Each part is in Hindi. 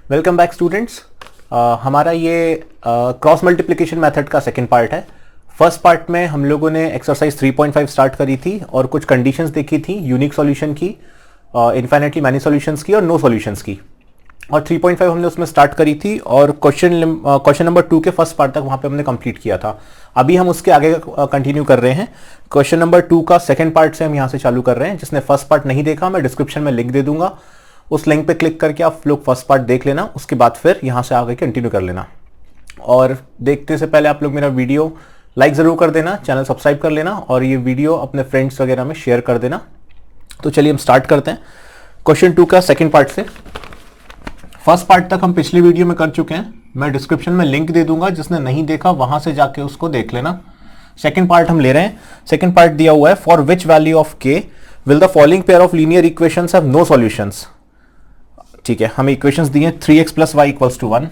Welcome back students. हमारा ये क्रॉस मल्टीप्लिकेशन मेथड का सेकंड पार्ट है। फर्स्ट पार्ट में हम लोगों ने एक्सरसाइज 3.5 स्टार्ट करी थी और कुछ कंडीशंस देखी थी, यूनिक सॉल्यूशन की, इनफाइनाइटली मैनी सॉल्यूशंस की और नो सॉल्यूशंस की। और 3.5 हमने उसमें स्टार्ट करी थी और क्वेश्चन नंबर 2 के फर्स्ट पार्ट तक वहाँ पे हमने कंप्लीट किया था। अभी हम उसके आगे कंटिन्यू कर रहे हैं। क्वेश्चन नंबर 2 का सेकंड पार्ट से हम यहाँ से चालू कर रहे हैं। जिसने फर्स्ट पार्ट नहीं देखा, मैं डिस्क्रिप्शन में लिंक दे दूंगा, उस लिंक पे क्लिक करके आप लोग फर्स्ट पार्ट देख लेना, उसके बाद फिर यहाँ से आगे कंटिन्यू कर लेना। और देखते से पहले आप लोग मेरा वीडियो लाइक ज़रूर कर देना, चैनल सब्सक्राइब कर लेना और ये वीडियो अपने फ्रेंड्स वगैरह में शेयर कर देना। तो चलिए हम स्टार्ट करते हैं क्वेश्चन 2 का सेकंड पार्ट से। फर्स्ट पार्ट तक हम पिछले वीडियो में कर चुके हैं, मैं डिस्क्रिप्शन में लिंक दे दूंगा, जिसने नहीं देखा वहां से जाके उसको देख लेना। सेकंड पार्ट हम ले रहे हैं। सेकंड पार्ट दिया हुआ है, for which value of K will the following pair of linear equations have no solutions. ठीक है, हमें इक्वेशंस दिए 3x plus Y equals to 1,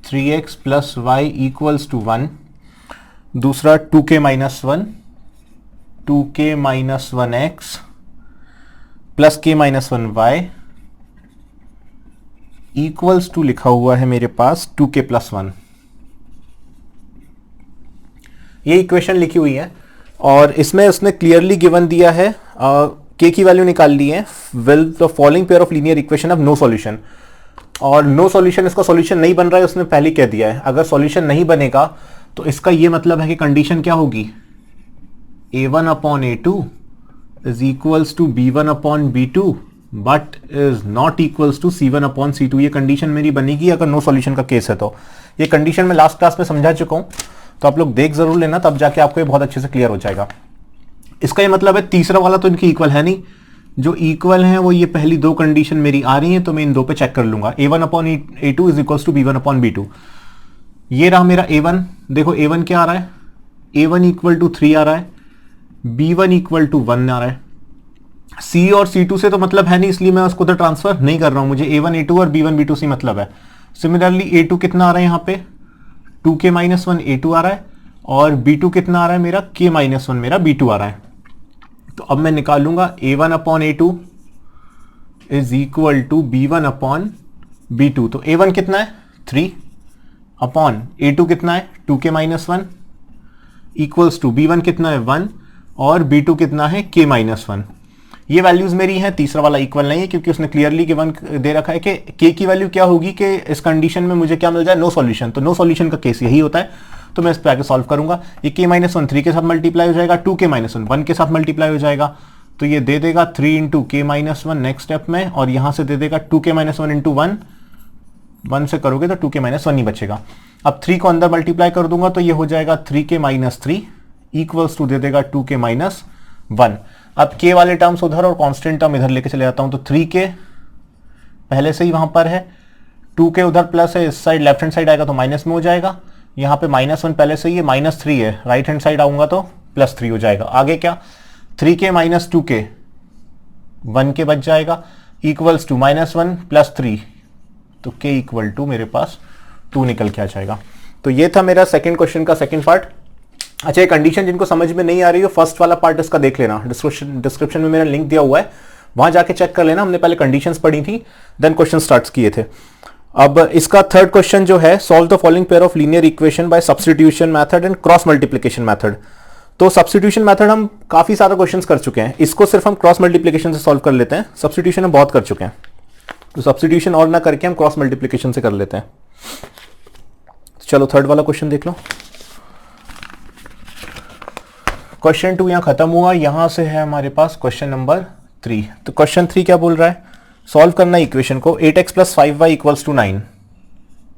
3x plus Y equals to 1, दूसरा 2k minus 1, 2k minus 1x plus k minus 1y equals to लिखा हुआ है मेरे पास 2k प्लस 1। ये इक्वेशन लिखी हुई है और इसमें उसने क्लियरली गिवन दिया है, k की वैल्यू निकाल ली है। Will the following pair of linear equation have no solution, और नो सॉल्यूशन, इसका सॉल्यूशन नहीं बन रहा है, उसने पहले कह दिया है। अगर सॉल्यूशन नहीं बनेगा तो इसका ये मतलब है कि कंडीशन क्या होगी, a1 upon a2 is equals to b1 upon b2 but is not equals to c1 upon c2। ये कंडीशन मेरी बनेगी अगर नो सॉल्यूशन का केस है। तो ये कंडीशन मैं लास्ट क्लास में समझा चुका हूं, तो आप लोग देख जरूर लेना, तब जाके आपको ये बहुत अच्छे से क्लियर हो जाएगा। इसका ये मतलब है तीसरा वाला तो इनकी इक्वल है नहीं, जो इक्वल है वो ये पहली दो कंडीशन मेरी आ रही है, तो मैं इन दो पे चेक कर लूंगा। a1 upon a2 is equals to b1 upon b2। ये रहा मेरा a1, देखो a1 क्या आ रहा है, a1 इक्वल टू 3 आ रहा है, b1 इक्वल टू 1 आ रहा है। c और c2 से तो मतलब है नहीं, इसलिए मैं उसको उधर ट्रांसफर नहीं कर रहा हूं, मुझे a1 a2 और b1 b2 से मतलब है। सिमिलरली a2 कितना आ रहा है यहाँ पे, 2k माइनस 1 a2 आ रहा है, और b2 कितना आ रहा है मेरा, k माइनस 1 मेरा b2 आ रहा है। तो अब मैं निकालूंगा a1 upon a2 is equal to b1 upon b2। तो a1 कितना है 3 अपॉन a2 कितना है 2k minus 1 equals to b1 कितना है 1 और b2 कितना है k माइनस 1। ये वैल्यूज मेरी हैं, तीसरा वाला इक्वल नहीं है क्योंकि उसने क्लियरली गिवन दे रखा है कि k की वैल्यू क्या होगी कि इस कंडीशन में मुझे क्या मिल जाए, नो सॉल्यूशन। तो नो सॉल्यूशन का केस यही होता है, तो मैं इस पे आके सॉल्व करूंगा। ये k माइनस 1 3 के साथ मल्टीप्लाई हो जाएगा, 2k माइनस 1 1 के साथ मल्टीप्लाई हो जाएगा, तो ये दे देगा 3 into k minus 1 next step में, और यहां से दे देगा 2k माइनस 1 इंटू 1, 1 से करोगे तो 2k माइनस 1 ही बचेगा। अब 3 को अंदर मल्टीप्लाई कर दूंगा तो ये हो जाएगा 3k माइनस 3 इक्वल्स टू दे देगा 2k माइनस 1। अब k वाले टर्म्स उधर और कांस्टेंट टर्म इधर लेके चले जाता हूं, तो 3k पहले से ही वहां पर है, 2k उधर प्लस है, इस साइड लेफ्ट हैंड साइड आएगा तो माइनस में हो जाएगा। यहाँ पे माइनस 1 पहले से ही है, माइनस 3 है, राइट हैंड साइड आऊंगा तो प्लस 3 हो जाएगा। आगे क्या, 3k माइनस 2k 1k बच जाएगा इक्वल्स टू माइनस 1 प्लस 3, तो k इक्वल टू मेरे पास 2 निकल के आ जाएगा। तो ये था मेरा सेकंड क्वेश्चन का सेकंड पार्ट। अच्छा, ये कंडीशन जिनको समझ में नहीं आ रही हो, फर्स्ट वाला पार्ट इसका देख लेना, डिस्क्रिप्शन में मेरा लिंक दिया हुआ है, वहां जाके चेक कर लेना। हमने पहले कंडीशंस पढ़ी थी, देन क्वेश्चन स्टार्ट किए थे। अब इसका थर्ड क्वेश्चन जो है, solve the following pair of linear equation by substitution method and cross multiplication method. तो सब्स्टिट्यूशन मेथड हम काफी सारा क्वेश्चंस कर चुके हैं, इसको सिर्फ हम क्रॉस मल्टीप्लिकेशन से सॉल्व कर लेते हैं। सब्स्टिट्यूशन हम बहुत कर चुके हैं, तो सब्स्टिट्यूशन और ना करके हम क्रॉस मल्टीप्लिकेशन से कर लेते हैं। चलो थर्ड वाला क्वेश्चन देख लो। क्वेश्चन 2 यहां खत्म हुआ, यहां से है हमारे पास क्वेश्चन नंबर 3। तो क्वेश्चन 3 क्या बोल रहा है, सॉल्व करना है इक्वेशन को 8x plus 5y equals to 9।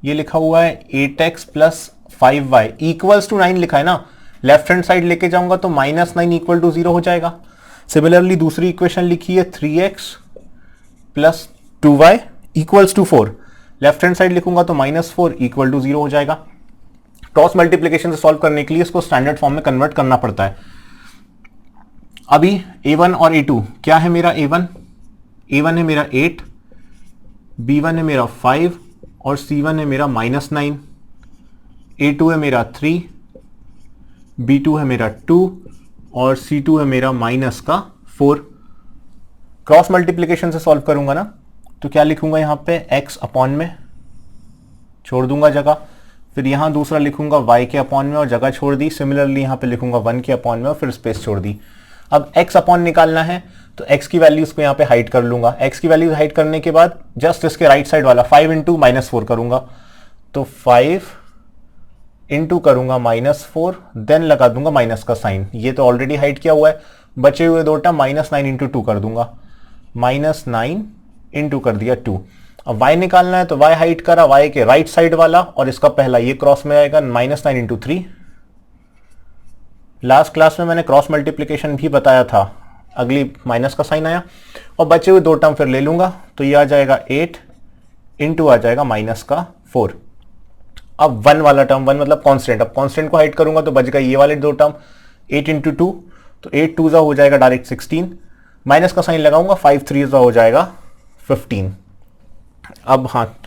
ये लिखा हुआ है 8x plus 5y equals to 9 लिखा है ना, लेफ्ट हैंड साइड लेके जाऊंगा तो माइनस 9 इक्वल टू 0 हो जाएगा। सिमिलरली दूसरी इक्वेशन लिखी है 3x plus 2y equals to 4, left hand side लिखूंगा तो माइनस 4 इक्वल टू 0 हो जाएगा। क्रॉस मल्टीप्लिकेशन से सॉल्व करने के लिए इसको स्टैंडर्ड फॉर्म में कन्वर्ट करना पड़ता है। अभी a1 और a2 क्या है मेरा, a1 है मेरा 8, b1 है मेरा 5 और c1 है मेरा माइनस 9, a2 है मेरा 3, b2 है मेरा 2 और c2 है मेरा माइनस का 4। क्रॉस मल्टीप्लिकेशन से सॉल्व करूंगा ना, तो क्या लिखूंगा यहाँ पे x अपॉन में, छोड़ दूंगा जगह, फिर यहाँ दूसरा लिखूंगा y के अपॉन में और जगह छोड़ दी, सिमिलरली यहाँ पे लिखूंगा 1 के अपॉन में और फिर स्पेस छोड़ दी। अब x अपॉन निकालना है तो x की वैल्यूज को यहाँ पे हाइड कर लूंगा। x की वैल्यूज हाइड करने के बाद जस्ट इसके राइट साइड वाला 5 इंटू -4 करूंगा, तो 5 इंटू करूंगा -4, देन लगा दूंगा माइनस का साइन, ये तो ऑलरेडी हाइड किया हुआ है। बचे हुए दो टर्म -9 इंटू 2 कर दूंगा, -9 इंटू कर दिया 2। अब y निकालना है तो y हाइड करा, y के राइट साइड वाला और इसका पहला ये क्रॉस में आएगा, -9 इंटू 3। लास्ट क्लास में मैंने क्रॉस मल्टीप्लीकेशन भी बताया था, अगली माइनस का साइन आया और बचे हुए दो टर्म फिर ले लूंगा, तो ये आ जाएगा 8 इंटू आ जाएगा -4। अब 1 वाला टर्म, 1 मतलब कांस्टेंट, अब कांस्टेंट को हाइड करूंगा तो बच गए ये वाले दो टर्म, 8 इंटू 2, तो 8 2 हो जाएगा डायरेक्ट 16, माइनस का साइन लगाऊंगा, 5 3 हो जाएगा 15। अब हाँ,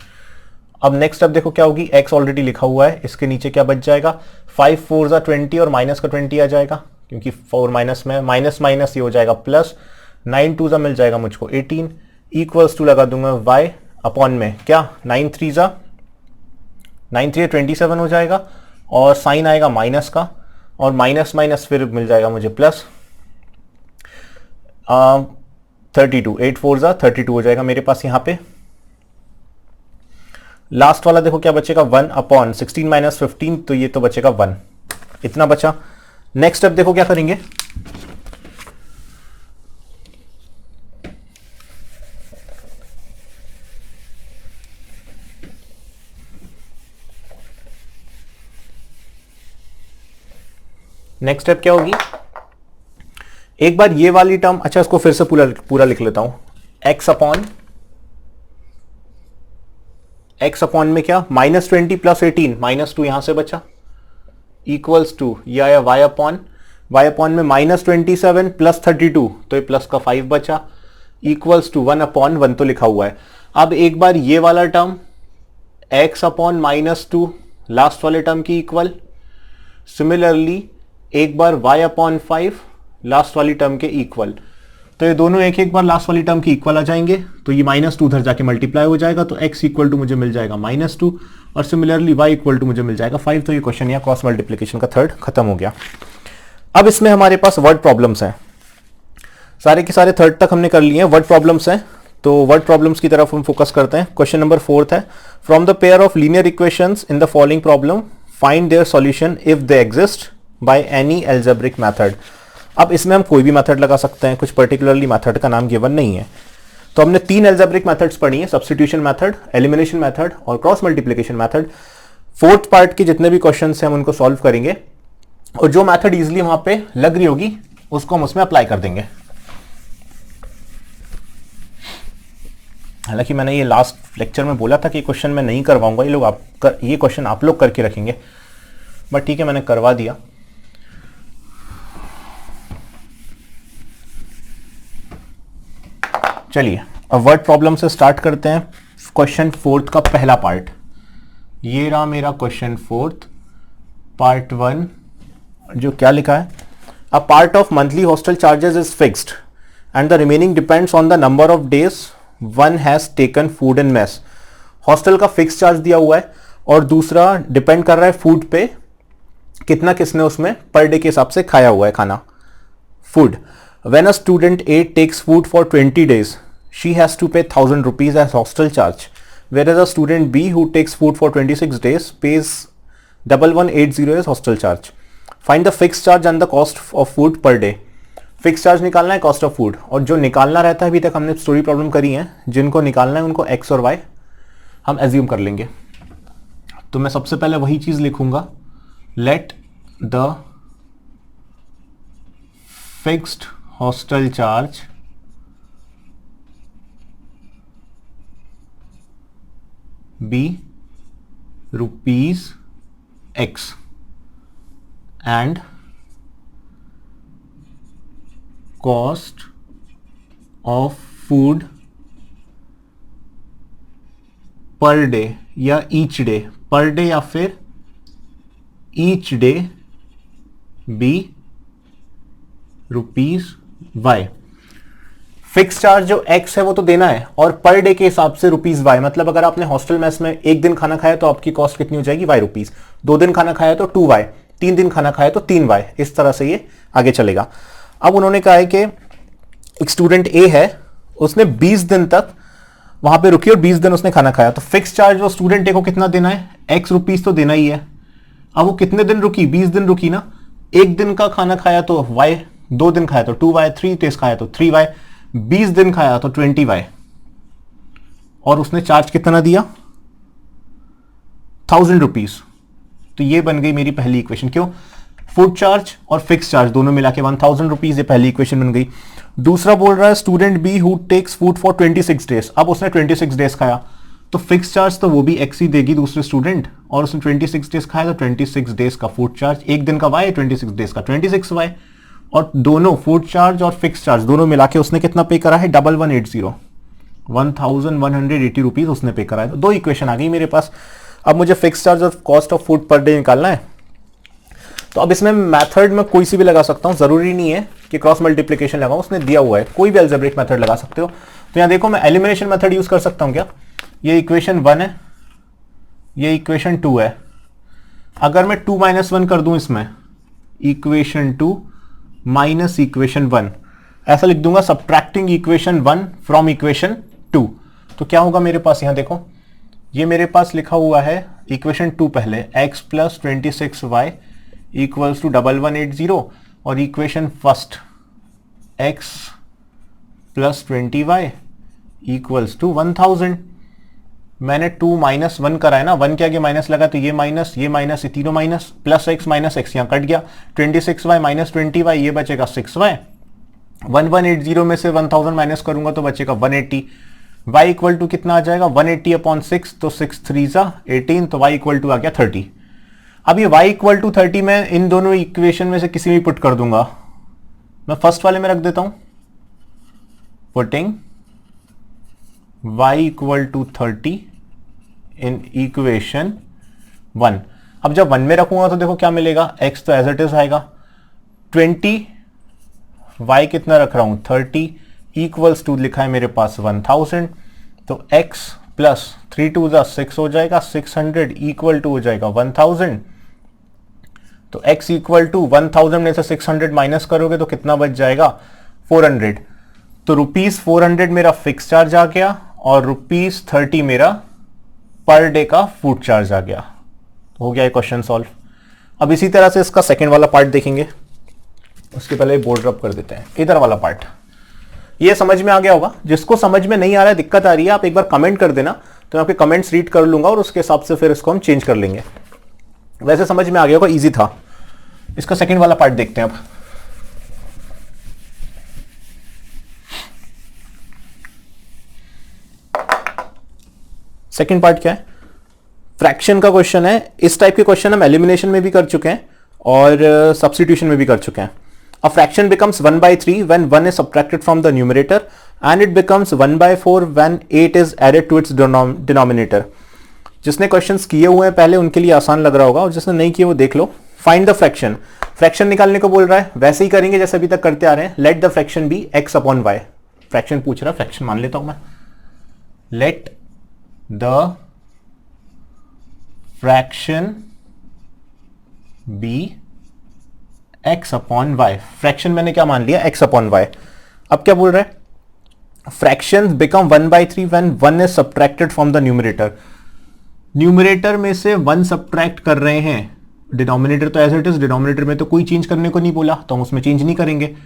अब नेक्स्ट अब देखो क्या होगी, x ऑलरेडी लिखा हुआ है, इसके नीचे क्या बच जाएगा, 5 4 20 और माइनस का 20 आ जाएगा, क्योंकि 4 माइनस में माइनस माइनस ये हो जाएगा प्लस, 9 2 मिल जाएगा मुझको 18, इक्वल्स टू लगा दूंगा y अपॉन में क्या, 9 3 27 हो जाएगा और साइन आएगा माइनस का और माइनस माइनस फिर मिल जाएगा मुझे प्लस 32, 8 4 32 हो जाएगा मेरे पास यहाँ पे। लास्ट वाला देखो क्या बचेगा, 1 अपॉन 16 माइनस 15, तो ये तो बचेगा 1, इतना बचा। नेक्स्ट अब देखो क्या करेंगे, नेक्स्ट स्टेप क्या होगी, एक बार ये वाली टर्म, अच्छा इसको फिर से पूरा लिख लेता हूं, x अपॉन में क्या, -20 प्लस 18, -2 यहां से बचा, इक्वल्स टू ये आया y अपॉन में -27 प्लस 32, तो ये प्लस का 5 बचा, इक्वल्स टू 1 अपॉन 1 तो लिखा हुआ है। अब एक बार ये वाला टर्म x अपॉन -2 लास्ट वाले टर्म की इक्वल, सिमिलरली एक बार y अपॉन 5 लास्ट वाली टर्म के इक्वल, तो ये दोनों एक एक बार लास्ट वाली टर्म के इक्वल आ जाएंगे, तो ये -2 उधर जाके मल्टीप्लाई हो जाएगा, तो x इक्वल टू मुझे मिल जाएगा -2 और सिमिलरली y इक्वल टू मुझे मिल जाएगा 5। तो ये क्वेश्चन या क्रॉस मल्टीप्लिकेशन का थर्ड खत्म हो गया। अब इसमें हमारे पास वर्ड प्रॉब्लम्स हैं, सारे के सारे थर्ड तक हमने कर लिए हैं, वर्ड प्रॉब्लम्स हैं, तो वर्ड प्रॉब्लम्स की तरफ हम फोकस करते हैं। क्वेश्चन नंबर 4 है, from the pair of linear equations in the following problem find their solution if they exist by any algebraic method. अब इसमें हम कोई भी मेथड लगा सकते हैं, कुछ पर्टिकुलरली मेथड का नाम गिवन नहीं है। तो हमने 3 एल्जेब्रिक मेथड्स पढ़ी हैं, सब्स्टिट्यूशन मेथड, एलिमिनेशन मेथड और cross multiplication method. Fourth part के जितने भी क्वेश्चंस हैं हम उनको सॉल्व करेंगे और जो मेथड इजीली वहां पे लग रही होगी उसको हम उसमें अप्लाई कर देंगे। हालांकि मैंने ये लास्ट लेक्चर में बोला था कि क्वेश्चन मैं नहीं करवाऊंगा, ये क्वेश्चन आप लोग करके रखेंगे, बट ठीक है मैंने करवा दिया। चलिए अब वर्ड प्रॉब्लम से स्टार्ट करते हैं। क्वेश्चन 4 का पहला पार्ट ये रहा मेरा, क्वेश्चन 4 पार्ट 1, जो क्या लिखा है, a part of monthly hostel charges is fixed and the remaining depends on the number of days one has taken food in mess. Hostel का फिक्स चार्ज दिया हुआ है और दूसरा डिपेंड कर रहा है फूड पे, कितना किसने उसमें पर डे के हिसाब से खाया हुआ है खाना, food. When a student A takes food for 20 days, she has to pay 1000 rupees as hostel charge, whereas a student B who takes food for 26 days pays 1180 as hostel charge. Find the fixed charge and the cost of food per day. Fix charge निकालना है, कॉस्ट ऑफ फूड, और जो निकालना रहता है, अभी तक हमने स्टोरी प्रॉब्लम करी है, जिनको निकालना है उनको x और y हम एज्यूम कर लेंगे। तो मैं सबसे पहले वही चीज लिखूंगा, let the fixed hostel charge be ₹X and cost of food per day या ईच डे, पर डे या फिर each day be ₹Y। Fix charge जो x है वो तो देना है, और पर डे के हिसाब से ₹y, मतलब अगर आपने हॉस्टल मेस में 1 दिन खाना खाया तो आपकी कॉस्ट कितनी हो जाएगी ₹y, 2 दिन खाना खाया तो 2y, 3 दिन खाना खाया तो 3y, इस तरह से ये आगे चलेगा। अब उन्होंने कहा है कि एक स्टूडेंट ए है, उसने 20 दिन तक वहां पे रुकी और 20 दिन उसने खाना खाया, तो फिक्स चार्ज वो स्टूडेंट ए को कितना देना है, x रुपीस तो देना ही है। अब वो कितने दिन रुकी, 20 दिन रुकी ना, 1 दिन का खाना खाया तो y, 2 दिन खाया तो 2y, 3 डेज खाया तो 3y, 20 दिन खाया तो 20y, और उसने चार्ज कितना दिया, ₹1000। तो ये बन गई मेरी पहली इक्वेशन। क्यों, फूड चार्ज और फिक्स चार्ज दोनों मिला के ₹1000, ये पहली इक्वेशन बन गई। दूसरा बोल रहा है student B who takes food for 26 days, अब उसने 26 डेज खाया तो फिक्स चार्ज तो वो भी x ही देगी दूसरे स्टूडेंट, और उसने 26 डेज खाया तो 26 डेज का फूड चार्ज, एक दिन का y, 26 डेज का 26y, और दोनों फूड चार्ज और फिक्स चार्ज दोनों मिला के उसने कितना पे करा है, 1180 रुपीज उसने पे करा है। तो 2 इक्वेशन आ गई मेरे पास। अब मुझे फिक्स चार्ज और cost of food per day निकालना है। तो अब इसमें मेथड में कोई सी भी लगा सकता हूं, जरूरी नहीं है कि क्रॉस मल्टीप्लिकेशन लगाऊं, उसने दिया हुआ है, कोई भी अलजेब्रिक मेथड लगा सकते हो। तो यहां देखो मैं एलिमिनेशन मेथड यूज कर सकता हूं क्या, ये इक्वेशन 1 है, ये इक्वेशन 2 है, अगर मैं 2 - 1 कर दूं इसमें, इक्वेशन 2 माइनस इक्वेशन 1, ऐसा लिख दूंगा, सब्ट्रैक्टिंग इक्वेशन 1 फ्रॉम इक्वेशन 2, तो क्या होगा मेरे पास, यहां देखो ये मेरे पास लिखा हुआ है इक्वेशन 2 पहले x + 26y इक्वल्स टू 1180, और equation first x + 20y equals to 1000। मैंने 2 - 1 करा है ना, 1 के आगे माइनस लगा तो ये माइनस, ये तीनों minus, plus x minus x यहाँ कट गया, 26y - 20y, ये बचेगा 6y, 1180 में से 1000 माइनस करूंगा तो बचेगा 180, y इक्वल टू कितना आ जाएगा, 180/6, तो 6 3 = 18, तो y इक्वल टू आ गया 30। अब ये y इक्वल टू 30 मैं इन दोनों इक्वेशन में से किसी में पुट कर दूंगा, मैं फर्स्ट वाले में रख देता हूं, putting y equal to 30 in equation 1। अब जब 1 में रखूंगा तो देखो क्या मिलेगा, x तो एज इट इज आएगा 20, y कितना रख रहा हूं 30, इक्वल्स टू लिखा है मेरे पास 1000, तो x + 3 2 = 6 हो जाएगा, 600 इक्वल टू हो जाएगा 1000, तो x इक्वल टू 1000 में से 600 माइनस करोगे तो कितना बच जाएगा, 400, तो ₹400 मेरा फिक्स चार्ज आ गया और ₹30 मेरा पर डे का फूड चार्ज आ गया। हो गया ये क्वेश्चन सॉल्व। अब इसी तरह से इसका सेकंड वाला पार्ट देखेंगे, उसके पहले बोर्ड रब कर देते हैं। इधर वाला पार्ट ये समझ में आ गया होगा, जिसको समझ में नहीं आ रहा है, दिक्कत आ रही है, आप एक बार कमेंट कर देना, तो मैं आपके कमेंट्स रीड कर लूंगा और उसके हिसाब से फिर इसको हम चेंज कर लेंगे। वैसे समझ में आ गया होगा, इजी था। इसका सेकंड वाला पार्ट देखते हैं अब। सेकंड पार्ट क्या है, फ्रैक्शन का क्वेश्चन है। इस टाइप के क्वेश्चन हम एलिमिनेशन में भी कर चुके हैं और सब्स्टिट्यूशन में भी कर चुके हैं। A fraction becomes 1/3 when 1 is subtracted from the numerator and it becomes 1/4 when 8 is added to its denominator। जिसने क्वेश्चंस किए हुए हैं पहले उनके लिए आसान लग रहा होगा, और जिसने नहीं किए वो देख लो। फाइंड द फ्रैक्शन, फ्रैक्शन निकालने को बोल रहा है, वैसे ही करेंगे जैसे अभी तक करते आ रहे हैं। Let the fraction be x/y, fraction पूछ रहा है, फ्रैक्शन मान लेता हूं मैं। Let the fraction be x/y, fraction मैंने क्या मान लिया, x/y। अब क्या बोल रहा है, fractions become 1/3 when 1 is subtracted from the numerator. Numerator में से 1 सब्ट्रैक्ट कर रहे हैं, डिनोमिनेटर तो एज इट इज, डिनोमिनेटर में तो कोई चेंज करने को नहीं बोला, तो हम उसमें चेंज नहीं करेंगे।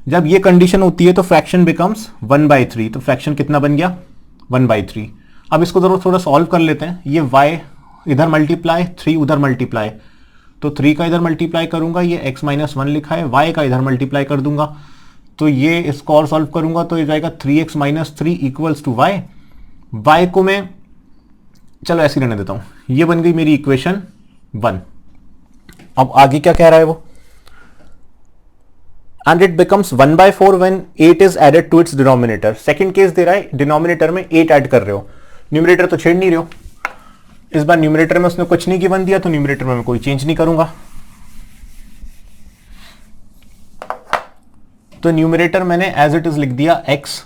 जब ये कंडीशन होती है तो फ्रैक्शन बिकम्स 1/3, तो फ्रैक्शन कितना बन गया, 1/3। अब इसको जरूर थोड़ा सॉल्व कर लेते हैं। ये y इधर मल्टीप्लाई, 3 उधर मल्टीप्लाई, तो 3 का इधर मल्टीप्लाई करूंगा, ये x - 1 लिखा है, y का इधर मल्टीप्लाई कर दूंगा, तो ये इसको और सॉल्व करूंगा तो ये जाएगा 3x - 3 equals to y। y को मैं चलो ऐसे ही रहने देता हूं, ये बन गई मेरी इक्वेशन 1। अब आगे क्या कह रहा है वो, and it becomes 1/4 when 8 is added to its denominator. Second case दे रहा है, डिनोमिनेटर में 8 ऐड कर रहे हो, न्यूमरेटर तो छेड़ नहीं रहे हो। इस बार न्यूमरेटर में उसने कुछ नहीं गिवन दिया, तो न्यूमरेटर में मैं कोई चेंज नहीं करूंगा। तो न्यूमरेटर मैंने एज इट इज लिख दिया x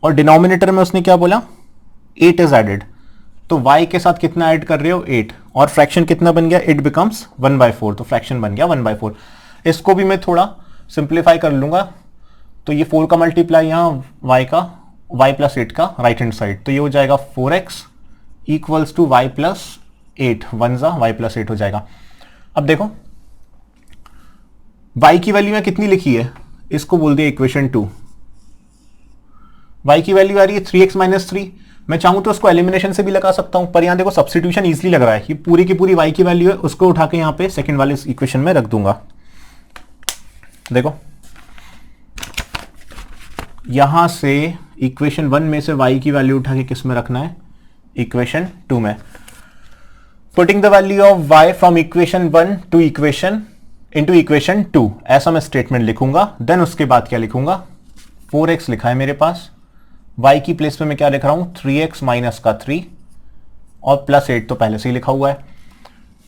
और डिनोमिनेटर में उसने क्या बोला, 8 इज एडेड, तो y के साथ कितना ऐड कर रहे हो, 8, और फ्रैक्शन कितना बन गया, इट बिकम्स 1/4, तो फ्रैक्शन बन गया 1/4। इसको भी मैं थोड़ा सिंप्लीफाई कर लूंगा, तो ये 4 का मल्टीप्लाई यहाँ y का, y प्लस 8 का राइट हैंड साइड, तो ये हो जाएगा 4x equals to y plus 8, 1 जा y प्लस 8 हो जाएगा। अब देखो y की वैल्यू में कितनी लिखी है, इसको बोल दिया इक्वेशन 2। y की वैल्यू आ रही है 3x माइनस 3, मैं चाहूं तो उसको एलिमिनेशन से भी लगा सकता हूं, पर यहां देखो सब्स्टिट्यूशन इजीली लग रहा है, ये पूरी की पूरी y की वैल्यू है, उसको उठा के यहां पे सेकंड वाले इक्वेशन में रख दूंगा। देखो यहां से इक्वेशन 1 में से y की वैल्यू उठा के किस में रखना है, इक्वेशन 2 में। Putting the value of y from equation 1 to equation into equation 2, ऐसा मैं स्टेटमेंट लिखूंगा। देन उसके बाद क्या लिखूंगा, 4x लिखा है मेरे पास, y की प्लेस पे मैं क्या लिख रहा हूं, 3x माइनस का 3 और प्लस 8 तो पहले से ही लिखा हुआ है।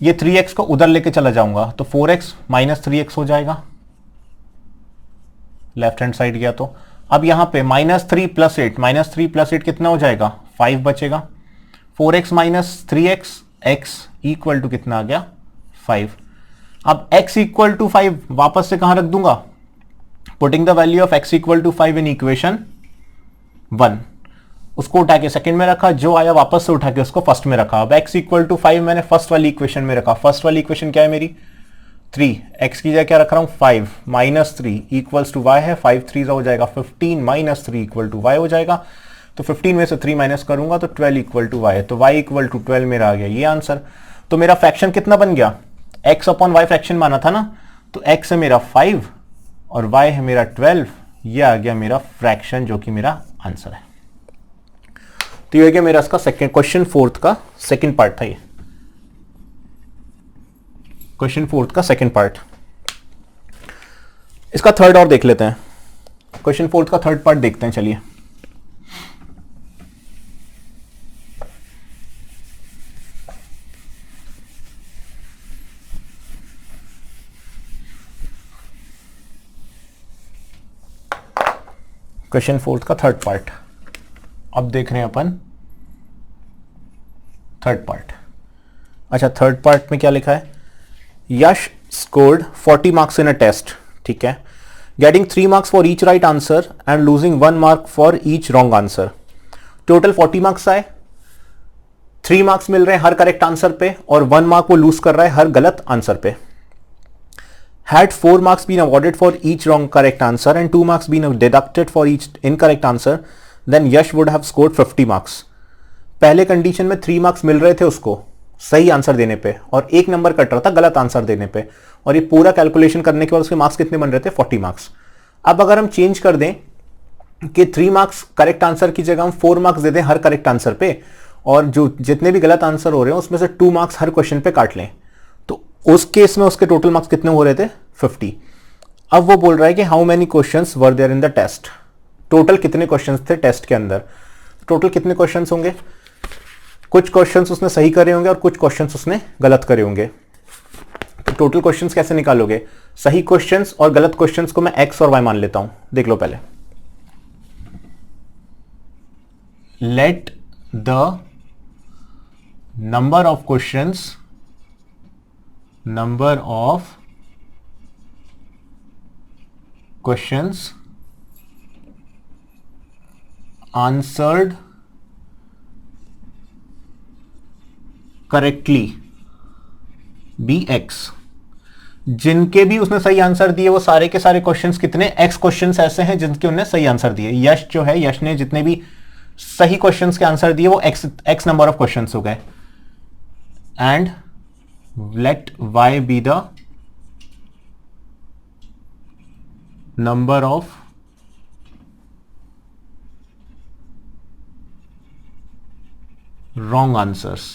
ये 3x को उधर लेके चला जाऊंगा तो 4x माइनस 3x हो जाएगा, लेफ्ट हैंड साइड गया तो। अब यहां पे -3 प्लस 8, -3 प्लस 8 कितना हो जाएगा, 5 बचेगा। 4x minus 3x, x equal to कितना आ गया, 5। अब x इक्वल टू 5 वापस से कहां रख दूंगा, putting the value of x equal to 5 in equation 1, उसको उठा के सेकंड में रखा, जो आया वापस से उठा के उसको फर्स्ट में रखा। अब x इक्वल टू 5 मैंने फर्स्ट वाली इक्वेशन में रखा, फर्स्ट वाली इक्वेशन क्या है मेरी, 3, x की जगह क्या रख रहा हूं, 5 माइनस 3 इक्वल्स टू y है, 5 3 हो जाएगा 15 माइनस 3 इक्वल टू y हो जाएगा, तो 15 में से 3 माइनस करूंगा तो 12 इक्वल टू y है, तो y इक्वल टू 12 मेरा आ गया ये आंसर। तो मेरा फ्रैक्शन कितना बन गया, x अपॉन y फ्रैक्शन माना था ना, तो x है मेरा 5 और y है मेरा 12, ये आ गया मेरा फ्रैक्शन जो कि मेरा आंसर है। तो ये हो गया मेरा इसका सेकंड, क्वेश्चन 4 का सेकंड पार्ट था ये, क्वेश्चन 4 का सेकंड पार्ट। इसका थर्ड और देख लेते हैं, क्वेश्चन 4 का थर्ड पार्ट देखते हैं, चलिए। क्वेश्चन 4 का थर्ड पार्ट अब देख रहे हैं अपन, थर्ड पार्ट। अच्छा, थर्ड पार्ट में क्या लिखा है, Yash scored 40 marks in a test, ठीक है, getting 3 marks for each right answer and losing 1 mark for each wrong answer. Total 40 marks आए, 3 मार्क्स मिल रहे हैं हर करेक्ट आंसर पे और 1 मार्क वो लूज कर रहा है हर गलत आंसर पे। Had 4 marks been awarded for each wrong correct answer and 2 marks been deducted for each incorrect answer, then Yash would have scored 50 marks. पहले कंडीशन में 3 मार्क्स मिल रहे थे उसको सही आंसर देने पे और 1 नंबर कट रहा था गलत आंसर देने पे, और ये पूरा कैलकुलेशन करने के बाद उसके मार्क्स कितने बन रहे थे, 40 मार्क्स। अब अगर हम चेंज कर दें कि 3 मार्क्स करेक्ट आंसर की जगह हम 4 मार्क्स दे दें हर करेक्ट आंसर पे, और जो जितने भी गलत आंसर हो रहे हैं उसमें से 2 मार्क्स हर क्वेश्चन पे काट लें, तो उस केस में उसके टोटल मार्क्स कितने हो रहे थे, 50। अब वो बोल रहा है कि how many questions were there in the test, total कितने क्वेश्चंस थे टेस्ट के अंदर। टोटल कितने क्वेश्चंस होंगे, कुछ क्वेश्चंस उसने सही करे होंगे और कुछ क्वेश्चंस उसने गलत करे होंगे। तो टोटल क्वेश्चंस कैसे निकालोगे, सही क्वेश्चंस और गलत क्वेश्चंस को मैं x और y मान लेता हूं, देख लो पहले। Let the number of questions, number of questions answered correctly be x। जिनके भी उसने सही आंसर दिए वो सारे के सारे क्वेश्चंस कितने, x क्वेश्चंस ऐसे हैं जिनके उन्होंने सही आंसर दिए। यश जो है, यश ने जितने भी सही क्वेश्चंस के आंसर दिए वो x नंबर ऑफ क्वेश्चंस हो गए। And let y be the number of wrong answers,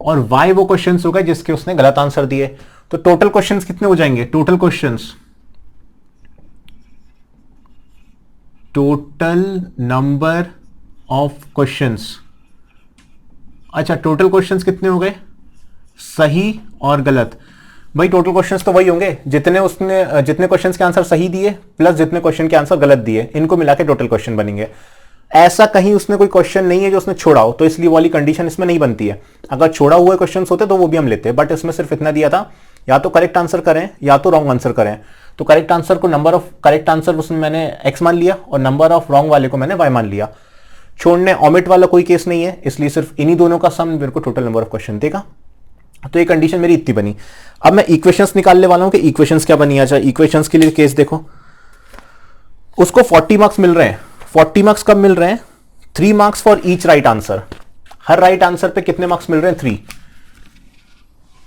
और y वो क्वेश्चंस हो गए जिसके उसने गलत आंसर दिए। तो टोटल क्वेश्चंस कितने हो जाएंगे, टोटल नंबर ऑफ क्वेश्चंस। अच्छा, टोटल क्वेश्चंस कितने हो गए, सही और गलत। भाई टोटल क्वेश्चंस तो वही होंगे जितने क्वेश्चंस के आंसर सही दिए प्लस जितने क्वेश्चन के आंसर गलत दिए, इनको मिला के टोटल क्वेश्चन बनेंगे। ऐसा कहीं उसने कोई क्वेश्चन नहीं है जो उसने छोड़ा हो, तो इसलिए वाली कंडीशन इसमें नहीं बनती है। अगर छोड़ा हुए क्वेश्चन होते तो वो भी हम लेते, बट इसमें सिर्फ इतना दिया था, या तो करेक्ट आंसर करें या तो रॉन्ग आंसर करें। तो करेक्ट आंसर को नंबर ऑफ करेक्ट आंसर उसमें मैंने x मान लिया और नंबर ऑफ रॉन्ग वाले को मैंने y मान लिया। छोड़ने ऑमिट वाला कोई केस नहीं है, इसलिए सिर्फ इन्हीं दोनों का सम मेरे को टोटल नंबर ऑफ क्वेश्चन देगा। तो ये कंडीशन मेरी इतनी बनी। अब मैं इक्वेशंस निकालने वाला हूं कि इक्वेशंस क्या बनी। अच्छा, इक्वेशंस के लिए केस देखो, उसको 40 मार्क्स मिल रहे हैं। 40 मार्क्स कब मिल रहे हैं? 3 marks for each right answer. Her right answer पे कितने मार्क्स मिल रहे हैं? 3।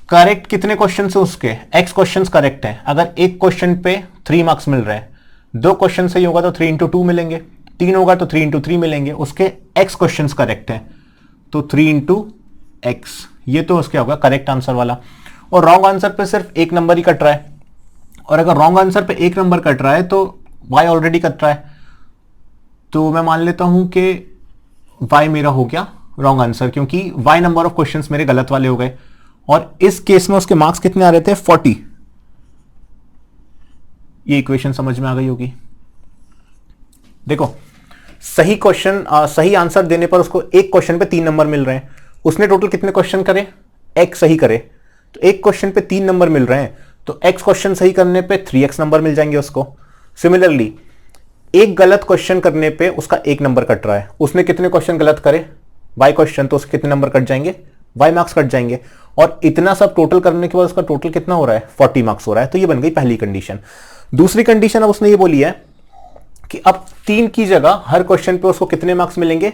करेक्ट कितने क्वेश्चन से उसके x क्वेश्चन करेक्ट है। अगर एक क्वेश्चन पे 3 मार्क्स मिल रहे हैं, 2 क्वेश्चन सही होगा तो 3 इंटू 2 मिलेंगे, 3 होगा तो 3 इंटू 3 मिलेंगे। उसके x क्वेश्चन करेक्ट है तो 3 इंटू एक्स, ये तो उसके होगा करेक्ट आंसर वाला। और रॉन्ग आंसर पे सिर्फ एक नंबर ही कट रहा है, और अगर रॉन्ग आंसर पे एक नंबर कट रहा है तो y ऑलरेडी कट रहा है, तो मैं मान लेता हूं कि y मेरा हो गया रॉन्ग आंसर, क्योंकि y नंबर ऑफ क्वेश्चंस मेरे गलत वाले हो गए। और इस केस में उसके मार्क्स कितने आ रहे थे? 40। ये इक्वेशन समझ में आ गई होगी। देखो, सही क्वेश्चन सही आंसर देने पर उसको एक क्वेश्चन पे 3 नंबर मिल रहे हैं। उसने टोटल कितने क्वेश्चन करे? x सही करे, तो एक क्वेश्चन पे 3 नंबर मिल रहे हैं, तो x क्वेश्चन सही करने पे 3x नंबर मिल जाएंगे उसको। सिमिलरली एक गलत क्वेश्चन करने पे उसका 1 नंबर कट रहा है। उसने कितने क्वेश्चन गलत करे? y क्वेश्चन, तो उसके कितने नंबर कट जाएंगे? y मार्क्स कट जाएंगे। और इतना सब टोटल करने के बाद उसका टोटल कितना हो रहा है? 40 मार्क्स हो रहा है। तो ये बन गई पहली कंडीशन। दूसरी कंडीशन अब उसने ये बोली है कि अब 3 की जगह हर क्वेश्चन पे उसको कितने मार्क्स मिलेंगे?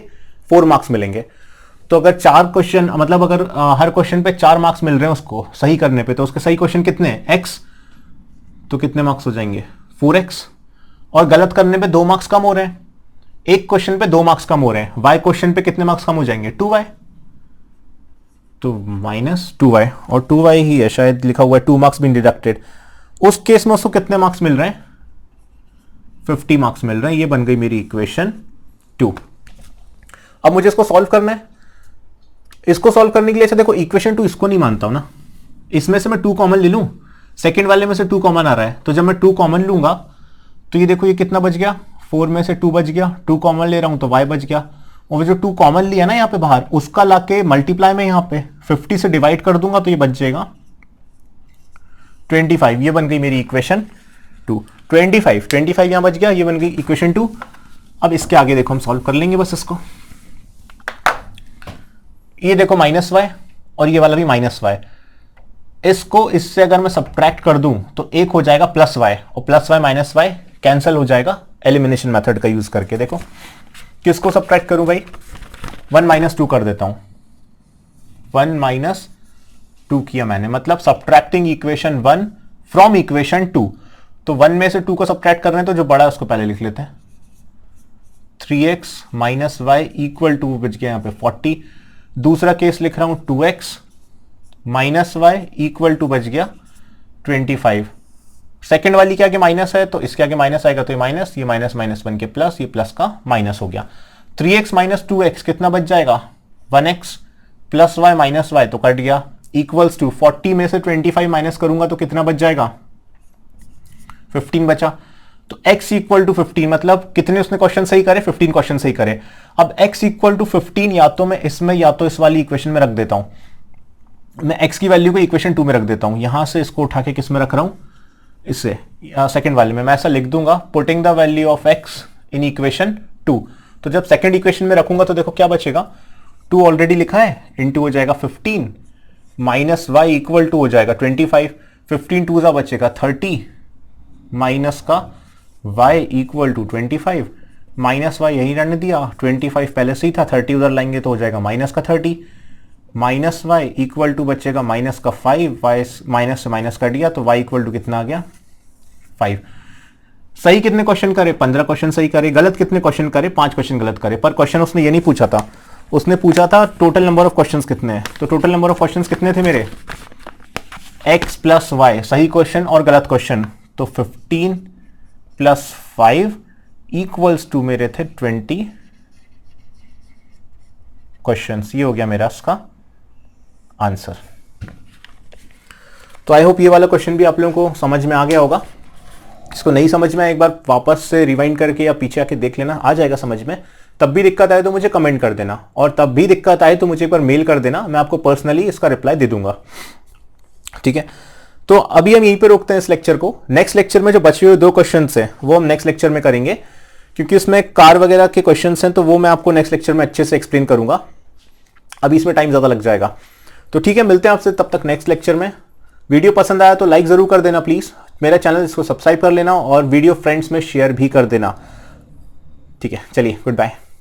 4 मार्क्स मिलेंगे। तो अगर 4 क्वेश्चन, मतलब अगर हर क्वेश्चन पे 4 मार्क्स मिल रहे हैं उसको सही करने पे, तो उसके सही क्वेश्चन कितने हैं? x, तो कितने मार्क्स हो जाएंगे? 4x। और गलत करने पे 2 मार्क्स कम हो रहे हैं, एक क्वेश्चन पे 2 मार्क्स कम हो रहे हैं। y क्वेश्चन पे कितने मार्क्स कम हो जाएंगे? 2y, तो -2y, और 2y ही है शायद लिखा हुआ है, 2 मार्क्स बीन डिडक्टेड। उस केस में उसको कितने मार्क्स मिल रहे हैं? 50 मार्क्स मिल रहे हैं। ये बन गई मेरी इक्वेशन 2। अब मुझे इसको सॉल्व करना है। इसको सॉल्व करने के लिए, अच्छा देखो, इक्वेशन 2 इसको नहीं मानता हूं ना, इसमें से मैं 2 कॉमन ले लूं। सेकंड वाले में से 2 कॉमन आ रहा है, तो जब मैं 2 कॉमन लूंगा तो ये देखो, ये कितना बच गया? 4 में से 2 बच गया। 2 कॉमन ले रहा हूं तो y बच गया। और जो 2 कॉमन लिया ना यहाँ पे बाहर, उसका लाके मल्टीप्लाई में यहाँ पे 50 से डिवाइड कर दूंगा तो ये बच जाएगा 25। ये बन गई मेरी इक्वेशन 2। 25 यहां बच गया, ये बन गई इक्वेशन 2। अब इसके आगे देखो, हम सॉल्व कर लेंगे बस इसको। ये देखो -y और ये वाला भी -y। इसको इससे अगर मैं सब्ट्रैक्ट कर दूं तो एक हो जाएगा +y, और +y -y कैंसिल हो जाएगा एलिमिनेशन मेथड का यूज करके। देखो किसको सब्ट्रैक्ट करूं भाई? 1 - 2 कर देता हूं। 1 - 2 किया मैंने, मतलब सब्ट्रैक्टिंग इक्वेशन 1 फ्रॉम इक्वेशन 2। तो 1 में से 2 को सब्ट्रैक्ट कर रहे हैं, तो जो बड़ा है उसको पहले लिख लेते हैं। 3x - y = बच गया यहां पे 40। दूसरा केस लिख रहा हूं 2x - y = बच गया 25। सेकेंड वाली के आगे माइनस है तो इसके आगे माइनस आएगा, तो ये माइनस, ये माइनस माइनस बन के प्लस, ये प्लस का माइनस हो गया। 3x - 2x कितना बच जाएगा? 1x + y - y, तो कट गया, इक्वल्स टू 40 में से 25 माइनस करूंगा तो कितना बच जाएगा? 15 बचा। तो x = 15, मतलब कितने उसने क्वेश्चन सही करे? 15 क्वेश्चन सही करे। अब x = 15 या तो मैं इसमें या तो इस वाली इक्वेशन में रख देता हूं। मैं x की वैल्यू को इक्वेशन 2 में रख देता हूं। यहां से इसको उठा के किस में रख रहा हूं? इससे सेकंड वाले में मैं ऐसा लिख दूंगा, putting the value of x in equation 2। तो जब सेकंड इक्वेशन में रखूंगा तो देखो क्या बचेगा? 2 ऑलरेडी लिखा है, इंटू हो जाएगा 15 माइनस y = हो जाएगा 25। 15 2 बचेगा 30 माइनस का y = 25, माइनस y यही रहने दिया, 25 पहले से ही था, 30 उधर लाएंगे तो हो जाएगा माइनस का 30, माइनस y = बचेगा माइनस का 5, y माइनस से माइनस कर दिया तो y = कितना आ गया? 5। सही कितने क्वेश्चन करे? 15 क्वेश्चन सही करे। गलत कितने क्वेश्चन करे? 5 क्वेश्चन गलत करे। पर क्वेश्चन उसने ये नहीं पूछा था, उसने पूछा था टोटल नंबर ऑफ क्वेश्चंस कितने हैं। तो टोटल नंबर ऑफ क्वेश्चंस कितने थे मेरे? x + y, सही क्वेश्चन और गलत क्वेश्चन, तो 15 + 5 = मेरे थे 20 क्वेश्चंस। ये हो गया मेरा इसका आंसर। तो आई होप ये वाला क्वेश्चन भी आप लोगों को समझ में आ गया होगा। इसको नहीं समझ में एक बार वापस से रिवाइंड करके या पीछे आके देख लेना, आ जाएगा समझ में। तब भी दिक्कत आए तो मुझे कमेंट कर देना, और तब भी दिक्कत आए तो मुझे एक बार मेल कर देना, मैं आपको पर्सनली इसका रिप्लाई दे दूंगा, ठीक है। तो अभी हम यहीं पे रोकते हैं इस लेक्चर को। नेक्स्ट लेक्चर में जो बचे हुए 2 क्वेश्चन हैं वो हम नेक्स्ट लेक्चर में करेंगे, क्योंकि उसमें कार वगैरह के क्वेश्चन हैं, तो वो मैं आपको नेक्स्ट लेक्चर में अच्छे से एक्सप्लेन करूंगा। अभी इसमें टाइम ज्यादा लग जाएगा। तो ठीक है, मिलते हैं आपसे तब तक नेक्स्ट लेक्चर में। वीडियो पसंद आया तो लाइक जरूर कर देना प्लीज, मेरा चैनल इसको सब्सक्राइब कर लेना और वीडियो फ्रेंड्स में शेयर भी कर देना, ठीक है। चलिए, गुड बाय।